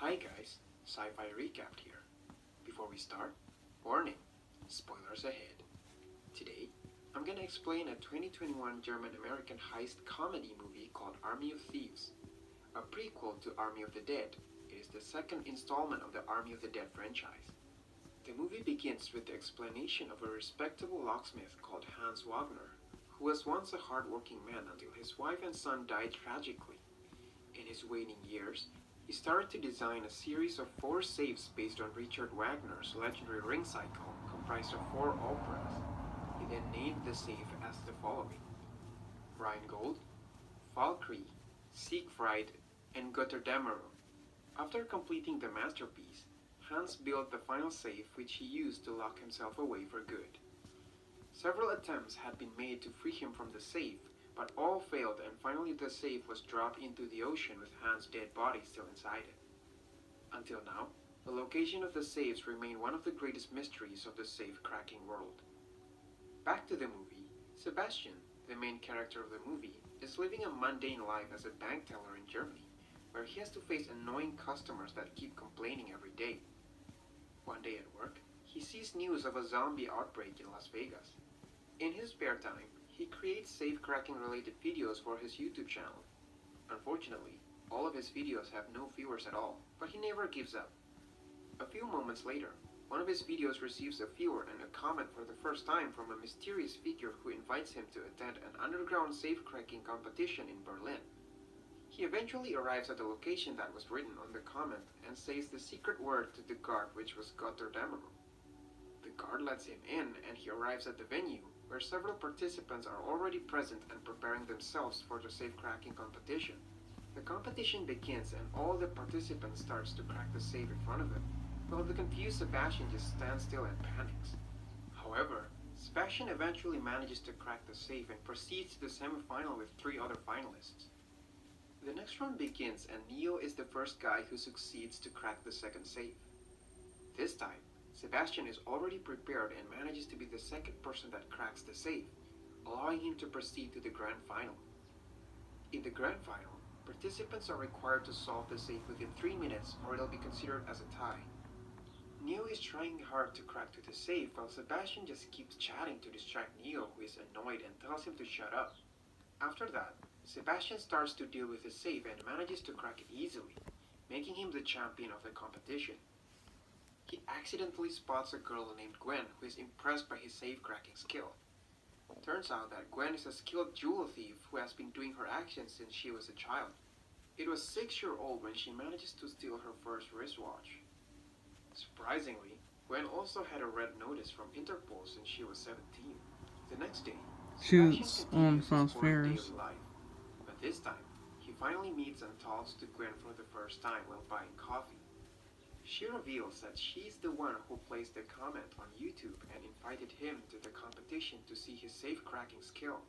Hi guys, Sci-Fi Recap here. Before we start, warning, spoilers ahead. Today, I'm gonna explain a 2021 German-American heist comedy movie called Army of Thieves, a prequel to Army of the Dead. It is the second installment of the Army of the Dead franchise. The movie begins with the explanation of a respectable locksmith called Hans Wagner, who was once a hard-working man until his wife and son died tragically. In his waning years, he started to design a series of 4 safes based on Richard Wagner's legendary ring cycle comprised of 4 operas. He then named the safe as the following: Rheingold, Valkyrie, Siegfried, and Götterdämmerung. After completing the masterpiece, Hans built the final safe which he used to lock himself away for good. Several attempts had been made to free him from the safe, but all failed, and finally the safe was dropped into the ocean with Hans' dead body still inside it. Until now, the location of the safes remain one of the greatest mysteries of the safe-cracking world. Back to the movie, Sebastian, the main character of the movie, is living a mundane life as a bank teller in Germany, where he has to face annoying customers that keep complaining every day. One day at work, he sees news of a zombie outbreak in Las Vegas. In his spare time, he creates safe-cracking related videos for his YouTube channel. Unfortunately, all of his videos have no viewers at all, but he never gives up. A few moments later, one of his videos receives a viewer and a comment for the first time from a mysterious figure who invites him to attend an underground safe-cracking competition in Berlin. He eventually arrives at the location that was written on the comment and says the secret word to the guard, which was Götterdämmerung. The guard lets him in and he arrives at the venue, where several participants are already present and preparing themselves for the safe-cracking competition. The competition begins and all the participants starts to crack the safe in front of them, while the confused Sebastian just stands still and panics. However, Sebastian eventually manages to crack the safe and proceeds to the semi-final with 3 other finalists. The next round begins and Neo is the first guy who succeeds to crack the second safe. This time, Sebastian is already prepared and manages to be the second person that cracks the safe, allowing him to proceed to the grand final. In the grand final, participants are required to solve the safe within 3 minutes or it'll be considered as a tie. Neo is trying hard to crack to the safe while Sebastian just keeps chatting to distract Neo, who is annoyed and tells him to shut up. After that, Sebastian starts to deal with the safe and manages to crack it easily, making him the champion of the competition. He accidentally spots a girl named Gwen who is impressed by his safe-cracking skill. Turns out that Gwen is a skilled jewel thief who has been doing her actions since she was a child. It was 6-year-old when she manages to steal her first wristwatch. Surprisingly, Gwen also had a red notice from Interpol since she was 17. The next day, Sebastian Shoots on continues his Fast boring Fairs. daily life, but this time, he finally meets and talks to Gwen for the first time while buying coffee. She reveals that she's the one who placed the comment on YouTube and invited him to the competition to see his safe-cracking skill.